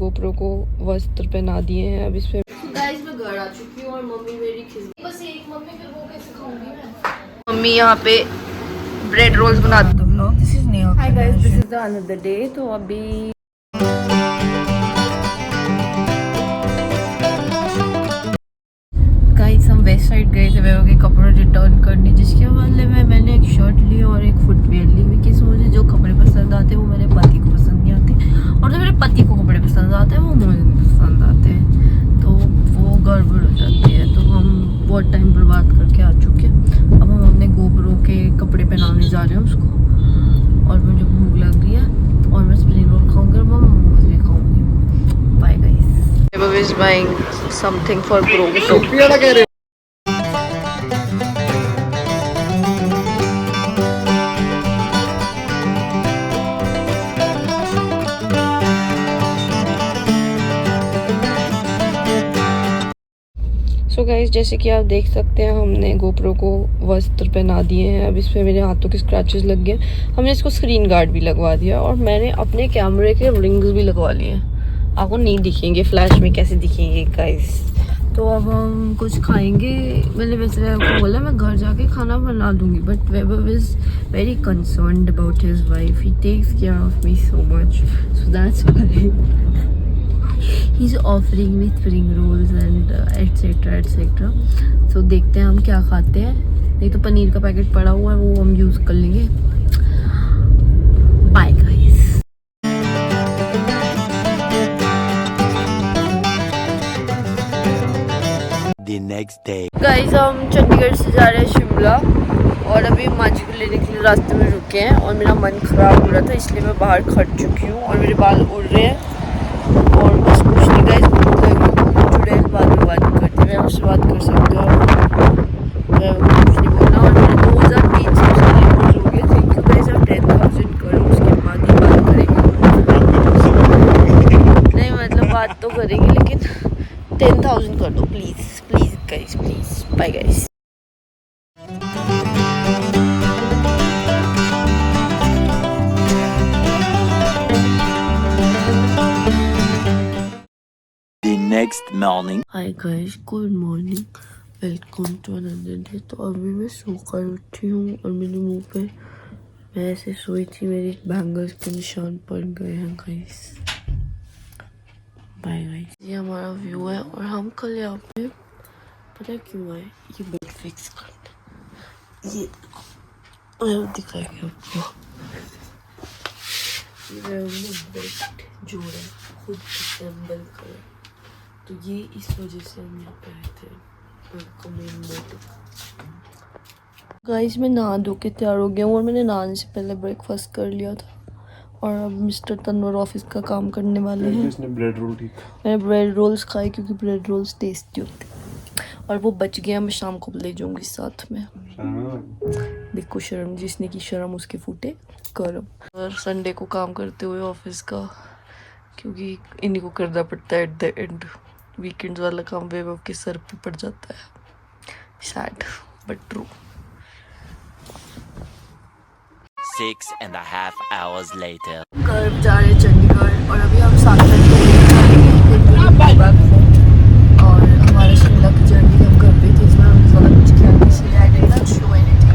GoPro को वस्त्र पहना दिए हैं। अब इस पे गाइस मैं घर आ चुकी हूँ और मम्मी मेरी खिस बस एक मम्मी फिर वो कैसे खाऊंगी मैं। मम्मी यहाँ पे ब्रेड रोल्स बना दो। This is Neha. Hi guys, this is the another day. तो अभी गाइस हम वेस्ट साइड गए थे वेव के कपड़े रिटर्न करने, जिसके बदले में मैंने एक शर्ट ली और एक फुटवेयर ली। क्योंकि मुझे जो कपड़े पसंद आते हैं वो मेरे पति को पसंद नहीं आते, और जो मेरे पति को कपड़े पसंद आते हैं वो मुझे नहीं पसंद आते हैं, तो वो गड़बड़ हो जाती है। तो हम बहुत टाइम बर्बाद करके आ चुके हैं। अब हम अपने गोप्रो के कपड़े पहनाने जा रहे हैं उसको, और मुझे भूख लग रही है और मैं स्प्रिंग रोल खाऊंगी और मैं मोमोज भी खाऊंगी। Bye guys. Baba is buying something for GoPro. So guys, जैसे कि आप देख सकते हैं हमने गोप्रो को वस्त्र पहना दिए हैं। अब इस पे मेरे हाथों के स्क्रैचेस लग गए। हमने इसको स्क्रीन गार्ड भी लगवा दिया और मैंने अपने कैमरे के रिंग्स भी लगवा लिए हैं। आपको नहीं दिखेंगे फ्लैश में, कैसे दिखेंगे गाइस। तो अब हम कुछ खाएंगे। मैंने वैसे आपको बोला मैं घर जाके खाना बना दूंगी, but Vaibhav is very concerned about his wife. He takes care of me so much, so that's why he's offering me spring rolls and etc. So देखते हैं हम क्या खाते हैं। नहीं तो पनीर का पैकेट पड़ा हुआ है, वो हम यूज़ कर लेंगे। Bye guys. The next day. Guys हम चंडीगढ़ से जा रहे हैं शिमला, और अभी माची को लेने के लिए रास्ते में रुके हैं। और मेरा मन ख़राब हो रहा था, इसलिए मैं बाहर खड़ चुकी हूँ और मेरे बाल उड़ रहे हैं। और बस कुछ नहीं गाइस, जुड़े बाद में बात करते हैं। मैं आपसे बात कर सकती हूँ, मैं कुछ नहीं बोलना। और मेरे 2003 सब्सक्राइबर्स हो गए। Thank you guys. आप 10,000 करो, उसके बाद ही बात करेंगे। नहीं मतलब बात तो करेंगे, लेकिन 10,000 कर दो please please guys, please. Bye guys. The next morning. Hi guys, good morning, welcome to another day. तो अभी मैं सोकर उठी हूँ और मेरे मुंह पे, मैं ऐसे सोई थी, मेरी बैंगल्स के निशान पड़ गए हैं गाइस। Bye guys. ये हमारा व्यू है और हम कल यहाँ पे पता है क्यों आए, ये बेड फिक्स करने। ये दिखाएंगे आपको, ये बेड जोड़ा खुद असेंबल करा, तो ये इस वजह से हम यहाँ पे आए थे। मेन मोटिव गाइस, मैं नहा धो के तैयार हो गया हूँ और मैंने नहाने से पहले ब्रेकफास्ट कर लिया था। और अब मिस्टर तन्वर ऑफिस का काम करने वाले हैं। मैंने ब्रेड रोल्स खाए क्योंकि ब्रेड रोल्स टेस्टी होते हैं, और वो बच गया, मैं शाम को ले जाऊंगी साथ में। देखो शर्म, जिसने की शर्म उसके फूटे करम। और संडे को काम करते हुए ऑफिस का, क्योंकि इन्हीं को करना पड़ता है एट द एंड। वीकेंड्स वाला काम वैभव के सर पे पड़ जाता है। Sad but true. 6.5 hours later. घर जा रहे चंडीगढ़, और अभी हम 7 बजे बैक होम। और हमारे शिमला की जर्नी हम घर पे थे, इसमें हमने ज़्यादा कुछ किया नहीं, इसलिए I did not show anything.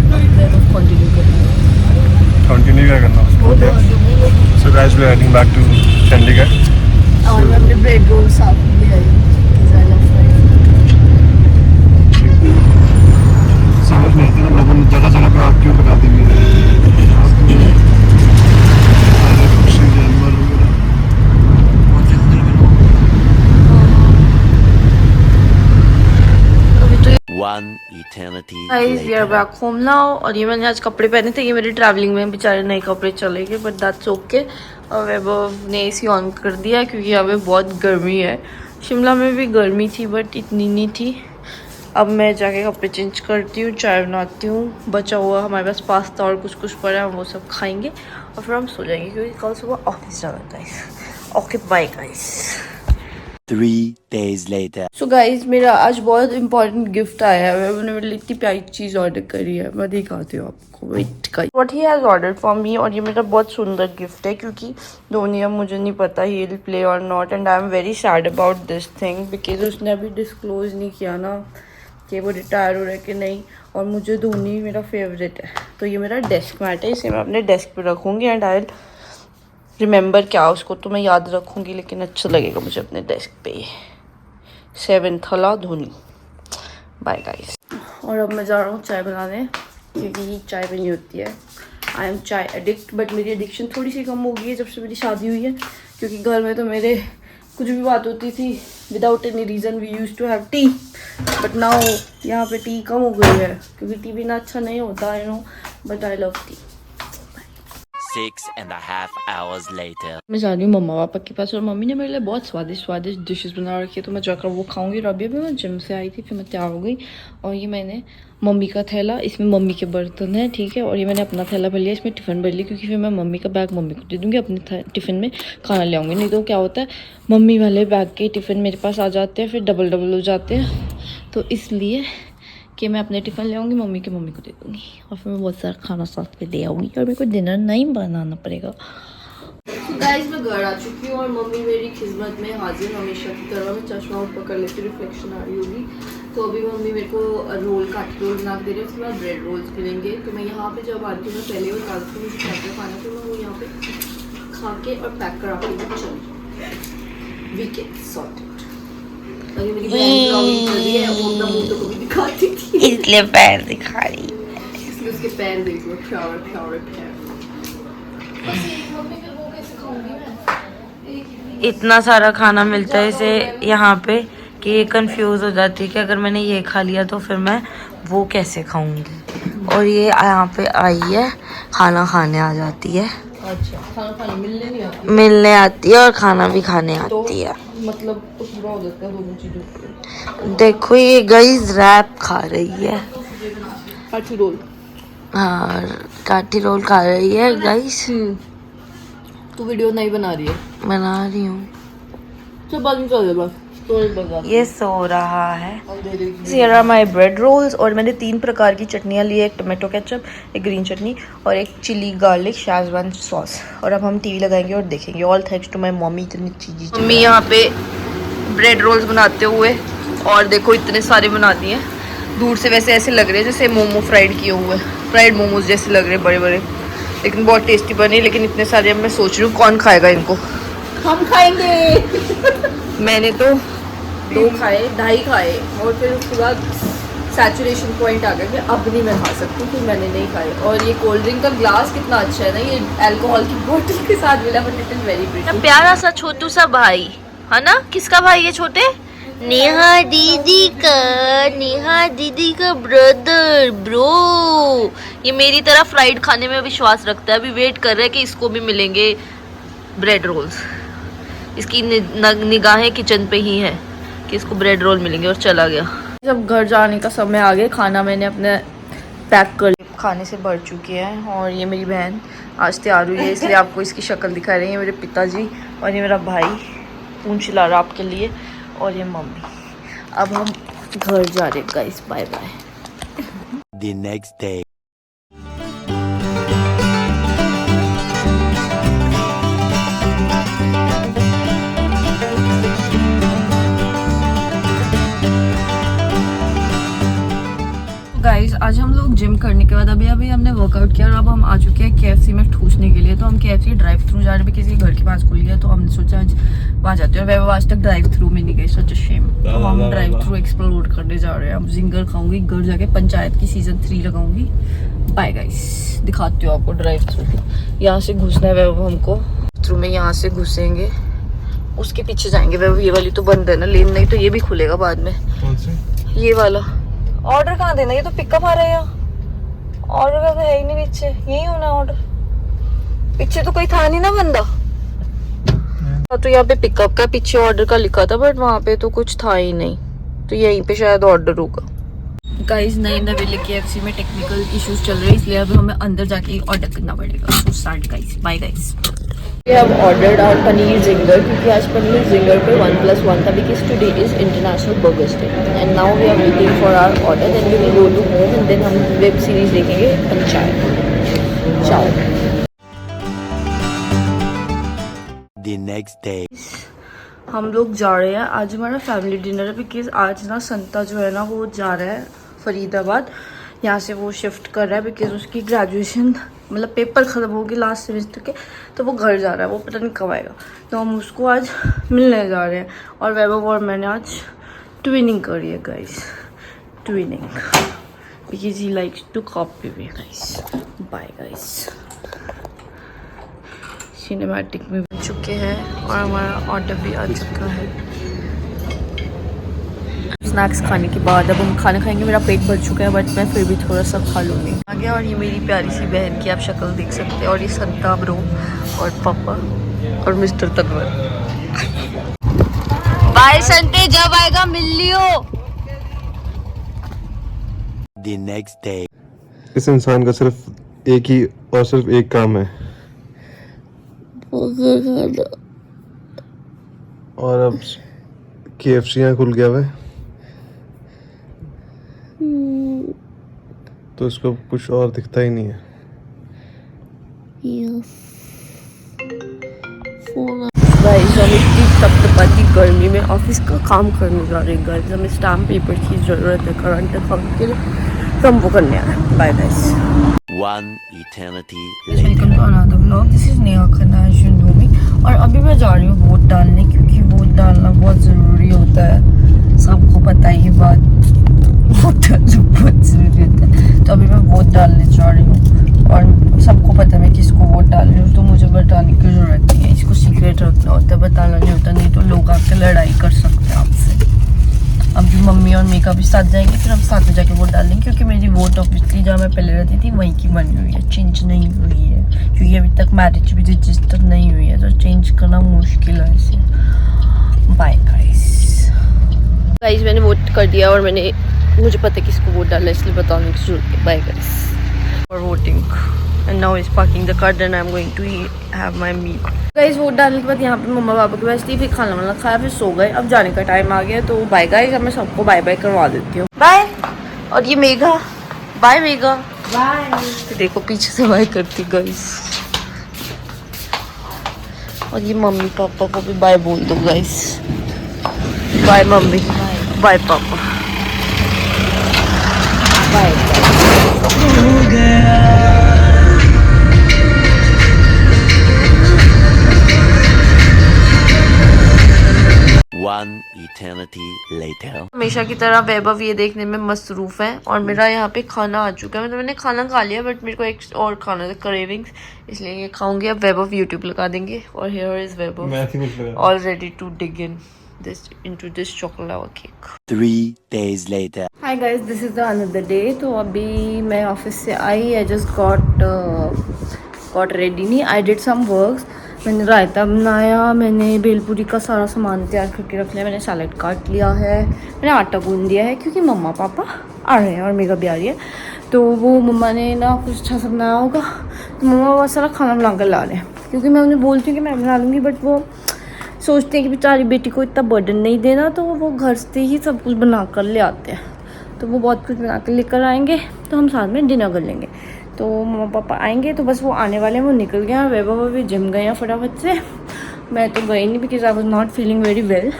तो वैभव कंटिन्यू क्या करना उसको। So guys, we are heading back to Chandigarh. और मैं अपने ब्रेड रोल साथ में ले आई because I love fried food। समझ नहीं आता ना, लोगों ने जगह जगह पे आग क्यों पका दी हुई है। जानवर वगैरह बहुत जंगल में लोग। One eternity Guys, we are later. back home now। और ये मैंने आज कपड़े पहने थे, ये मेरे ट्रैवलिंग में बेचारे नए कपड़े चले गए, बट दैट्स ओके। और वैभव ने एसी ऑन कर दिया क्योंकि यहाँ पे बहुत गर्मी है। शिमला में भी गर्मी थी बट इतनी नहीं थी। अब मैं जाके कपड़े चेंज करती हूँ, चाय बनाती हूँ। बचा हुआ हमारे पास पास्ता और कुछ कुछ पड़ा है, हम वो सब खाएंगे और फिर हम सो जाएंगे क्योंकि कल सुबह ऑफिस जाना है guys. Okay bye guys. 3 days later. So guys मेरा आज बहुत इंपॉर्टेंट गिफ्ट आया है। मैंने मेरे लिए इतनी प्यारी चीज़ ऑर्डर करी है, मैं दिखाती हूँ आपको। Wait guys, what he has order for me. और ये मेरा बहुत सुंदर गिफ्ट है क्योंकि धोनी, अब मुझे नहीं पता ही विल प्ले और not, and I am very sad about this thing because उसने अभी डिस्क्लोज नहीं किया ना कि वो रिटायर हो रहा है कि नहीं। और मुझे धोनी मेरा फेवरेट है। तो ये मेरा डेस्क मैट है, इसे मैं अपने डेस्क पे रखूँगी एंड आई रिमेंबर क्या उसको तो मैं याद रखूँगी, लेकिन अच्छा लगेगा मुझे अपने डेस्क पे। 7 थला धोनी। Bye guys. और अब मैं जा रहा हूँ चाय बनाने क्योंकि चाय बनी होती है। आई एम चाय एडिक्ट, बट मेरी एडिक्शन थोड़ी सी कम हो गई है जब से मेरी शादी हुई है, क्योंकि घर में तो मेरे कुछ भी बात होती थी without any reason we use to have tea, but now यहाँ पे टी कम हो गई है क्योंकि टी बिना अच्छा नहीं होता, I know, but I love T. 6.5 hours later. मैं जा रही हूँ मम्मा पापा के पास और मम्मी ने मेरे लिए बहुत स्वादिष्ट डिशेस बना रखी है, तो मैं जाकर वो खाऊंगी। और अभी मैं जिम से आई थी, फिर मैं तैयार हो गई और ये मैंने मम्मी का थैला, इसमें मम्मी के बर्तन है, ठीक है। और ये मैंने अपना थैला भर लिया, इसमें टिफ़िन भर ली क्योंकि फिर मैं मम्मी का बैग मम्मी को दे दूँगी, अपने टिफ़िन में खाना ले आऊँगी। नहीं तो क्या होता है, मम्मी वाले बैग के टिफ़िन मेरे पास आ जाते हैं, फिर डबल हो जाते हैं, तो इसलिए कि मैं अपने टिफ़िन ले आऊँगी, मम्मी के मम्मी को दे दूँगी और फिर मैं बहुत सारा खाना साथ में दे आऊँगी और मेरे को डिनर नहीं बनाना पड़ेगा। गाइस मैं घर आ चुकी हूँ और मम्मी मेरी खिदमत में हाजिर हमेशा की तरह। मैं चश्मा ऊपर कर लेती, रिफ्लेक्शन आ रही होगी। तो अभी मम्मी मेरे को रोल काट रोल बना दे रही है, उसके बाद ब्रेड रोल्स मिलेंगे। तो मैं यहाँ पे जब आती हूँ मैं पहले बताती हूँ मुझे क्या क्या खाना, तो मैं वो यहाँ पे खा के और पैक करा के चली वीकेंड सॉर्टेड। और ये मेरी बहन ब्लॉगिंग कर रही है, वो अपना मुंह तो कभी दिखाती थी, इसलिए पैर दिखा रही। इसलिए उसके पैर देखो, प्यारे पैर। इतना सारा खाना मिलता है इसे यहाँ पे कि ये कंफ्यूज हो जाती है कि अगर मैंने ये खा लिया तो फिर मैं वो कैसे खाऊंगी। और ये यहाँ पे आई है, खाना खाने आ जाती है। अच्छा, खाना खाने मिलने आती है और खाना भी खाने आती है। मतलब कुछ बुरा हो जाता है दोनों चीज़ों। देखो ये गाइस रैप खा रही है, काठी रोल। हाँ काठी रोल खा रही है गाइस। तू वीडियो नहीं बना रही है? बना रही हूँ। चल बाद में चल बस। ये सो रहा है। Here are my bread rolls। और मैंने 3 प्रकार की चटनियाँ ली है, एक टोमेटो केचप, एक ग्रीन चटनी और एक चिली गार्लिक शेजवान सॉस। और अब हम टीवी लगाएंगे और देखेंगे। All thanks to my mummy, इतनी चीज़ें। मम्मी यहाँ पे ब्रेड रोल्स बनाते हुए, और देखो इतने सारे बना दिए हैं। दूर से वैसे ऐसे लग रहे हैं जैसे मोमो फ्राइड किए हुए, फ्राइड मोमोज जैसे लग रहे हैं बड़े बड़े, लेकिन बहुत टेस्टी बने। लेकिन इतने सारे अब मैं सोच रही हूँ कौन खाएगा इनको। हम खाएंगे। मैंने तो 2 खाए, 2.5 खाए और फिर उसके बाद सैचुरेशन पॉइंट आ गया कि अब नहीं मैं खा सकती, फिर मैंने नहीं खाए। और ये कोल्ड ड्रिंक का ग्लास कितना अच्छा है ना, ये अल्कोहल की बोतल के साथ मिला, but it is very pretty. प्यारा सा छोटू सा भाई है ना। किसका भाई है छोटे? नेहा दीदी का ब्रदर ब्रो। ये मेरी तरह फ्राइड खाने में विश्वास रखता है। अभी वेट कर रहा है कि इसको भी मिलेंगे ब्रेड रोल्स। इसकी निगाहें किचन पे ही है कि इसको ब्रेड रोल मिलेंगे, और चला गया। जब घर जाने का समय आ गया, खाना मैंने अपने पैक कर लिया, खाने से भर चुकी है। और ये मेरी बहन आज तैयार हुई है, इसलिए आपको इसकी शक्ल दिखा रही है। मेरे पिताजी और ये मेरा भाई पूंछ चिल्ला रहा आपके लिए, और ये मम्मी। अब हम घर जा रहे हैं guys, bye bye. The next day. Guys आज हम लोग जिम करने के बाद अभी हमने वर्कआउट किया और अब हम आ चुके हैं KFC में ठूसने के लिए। तो हम KFC ड्राइव थ्रू जा रहे हैं, किसी घर के पास खुल गया तो हमने सोचा आज वहाँ जाते हैं। वह आज तक ड्राइव थ्रू में नहीं गए, सच शेम। तो हम ड्राइव थ्रू एक्सप्लोर करने जा रहे हैं। अब जिंगर खाऊंगी, घर जाके पंचायत की सीजन 3 लगाऊंगी। बाय गाइस, दिखाती हूँ आपको ड्राइव थ्रू। यहाँ से घुसना है वह हमको, थ्रू में यहाँ से घुसेंगे, उसके पीछे जाएंगे। वह ये वाली तो बंद है ना लेन, नहीं तो ये भी खुलेगा बाद में। ये वाला ऑर्डर कहाँ देना, ये तो पिकअप आ रहा है। ऑर्डर का तो है ही नहीं पीछे, यही होना ऑर्डर। पीछे तो कोई था नहीं ना बंदा। तो यहाँ पे पिकअप का पीछे ऑर्डर का लिखा था, बट वहाँ पे तो कुछ था ही नहीं, तो यहीं पे शायद ऑर्डर होगा। गाइस नए नवेले KFC में टेक्निकल इश्यूज चल रहे हैं, इसलिए अब हमें अंदर जाके ऑर्डर करना पड़ेगा। So start guys, bye guys. We have ordered our paneer zinger क्योंकि आज पनीर zinger पे 1+1 था because today is International Burgers Day and now we are waiting for our order then we will go to home and then हम web series देखेंगे panchayat. Ciao. The next day. हम लोग जा रहे हैं आज हमारा फैमिली डिनर है बिकॉज आज ना संता जो है ना वो जा रहा है फरीदाबाद. यहाँ से वो शिफ्ट कर रहा है बिकॉज उसकी ग्रेजुएशन मतलब पेपर ख़त्म होगी लास्ट सेमेस्टर के तो वो घर जा रहा है. वो पता नहीं कब आएगा तो हम उसको आज मिलने जा रहे हैं. और वैभव और मैंने आज ट्विनिंग करी है guys. Twinning because he likes to copy me guys. Bye guys. Cinematic में बन चुके हैं और हमारा ऑर्डर भी आ चुका है. स्नैक्स खाने के बाद अब हम खाना खाएंगे. मेरा पेट भर चुका है बट मैं फिर भी थोड़ा सा खा लूँगी. आगे और ये मेरी प्यारी सी बहन की आप शक्ल देख सकते हैं और ये संता ब्रो और पापा और मिस्टर तनवर. बाय संते, जब आएगा मिल लियो. The next day. इस इंसान का सिर्फ एक काम है और अब KFC खुल गया है तो इसको कुछ और दिखता ही नहीं है. गाइस हम इतनी तपतपाती गर्मी में ऑफिस का काम करने जा रहे हैं. गाइस हमें स्टैम्प पेपर की ज़रूरत है करंट अकाउंट के लिए तो हम वो करने आ रहे हैं. Bye guys. One eternity later. Welcome to another vlog. This is Neha Khanna as you know me. और अभी मैं जा रही हूँ वोट डालने क्योंकि वोट डालना बहुत ज़रूरी होता है. सबको पता है ये बात. वोट डालना बहुत ज़रूरी होता है तो अभी मैं वोट डालने जा रही हूँ और सबको पता है मैं किसको वोट डाल रही हूँ तो मुझे बताने की ज़रूरत नहीं है. इसको सीक्रेट रखना होता है, बताना नहीं होता, नहीं तो लोग आकर लड़ाई कर सकते हैं आपसे. अब भी मम्मी और मेका भी साथ जाएंगे फिर हम साथ में जाके वोट डालेंगे क्योंकि मेरी वोट ऑब्वियसली जहाँ मैं पहले रहती थी वहीं की बनी हुई है. चेंज नहीं हुई है क्योंकि अभी तक मैरिज भी रजिस्टर नहीं हुई है तो चेंज करना मुश्किल है इसे. Bye guys. गाइस मैंने वोट कर दिया और मुझे पता है किसको वोट डालना है इसलिए बताने की जरूरत है. Bye guys. For voting and now is parking the car then I am going to have my meal. Guys vote डालने के बाद यहाँ पे मम्मा पापा के पास थी फिर खाना वाना खाया फिर सो गए. अब जाने का टाइम आ गया तो बाय गाइस. अब मैं सबको बाय बाय करवा देती हूँ. बाय. और ये मेघा. बाय मेघा. बाय. देखो पीछे से बाय करती गाइस. और ये मम्मी पापा को भी बाय बोल दो guys. Bye mummy. Bye papa. Bye. One eternity later. हमेशा की तरह वैभव ये देखने में मसरूफ है और मेरा यहाँ पे खाना आ चुका है. मतलब मैंने खाना खा लिया बट मेरे को एक और खाना था क्रेविंग्स इसलिए ये खाऊंगी. अब वैभव यूट्यूब लगा देंगे और here is Vaibhav all ready to dig in into this chocolate lava cake. 3 days later. Hi guys, this is the another day. तो अभी मैं ऑफिस से आई. I just got ready नहीं. I did some works. मैंने रायता बनाया. मैंने भेलपूरी का सारा सामान तैयार करके रख लिया. मैंने सैलेड काट लिया है. मैंने आटा गूंद दिया है क्योंकि मम्मा पापा आ रहे हैं और मेरा भी आ रही है तो वो मम्मा ने ना कुछ अच्छा सा बनाया होगा तो मम्मा बहुत सारा खाना बना कर ला रहे हैं क्योंकि मैं उन्हें बोलती हूँ कि मैं बना लूँगी बट वो सोचते हैं कि बेचारी बेटी को इतना बर्डन नहीं देना तो वो घर से ही सब कुछ बना कर ले आते हैं. तो वो बहुत कुछ बना कर लेकर आएंगे तो हम साथ में डिनर कर लेंगे. तो मम्मा पापा आएंगे तो बस वो आने वाले हैं. वो निकल गए हैं. वैभव भी जिम गए हैं फटाफट से. मैं तो गई नहीं because I was not feeling very well.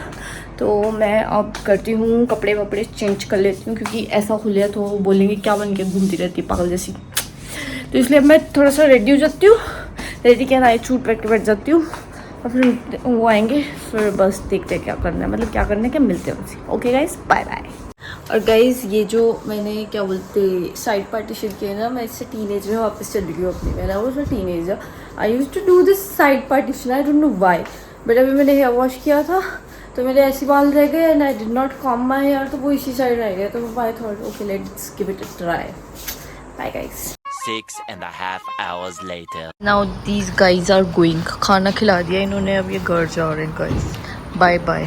तो मैं अब करती हूँ कपड़े वपड़े चेंज कर लेती हूँ क्योंकि ऐसा खुले तो बोलेंगे क्या बन के घूमती रहती पागल जैसी. तो इसलिए अब मैं थोड़ा सा रेडी हो जाती हूँ. रेडी क्या नाइट सूट पहन के बैठ जाती हूँ और फिर वो आएंगे फिर बस देखते हैं क्या करना है. मतलब क्या करना है क्या मिलते हैं उनसे. Okay guys bye bye. और गाइस ये जो मैंने क्या बोलते साइड पार्टीशन किया ना मैं इससे टीनेज में वापस चली गई अपनी. मैंने वो teenager I use to do this side partition. I don't know why but अभी मैंने हेयर वॉश किया था तो मेरे ऐसे बाल रह गए and I did not comb my hair तो वो इसी साइड रह गया. तो I thought okay let's give it a try. Bye guys. 6.5 hours later. Now these guys are going. खाना खिला दिया इन्होंने अब ये घर जा रहे हैं गाइज. Bye bye.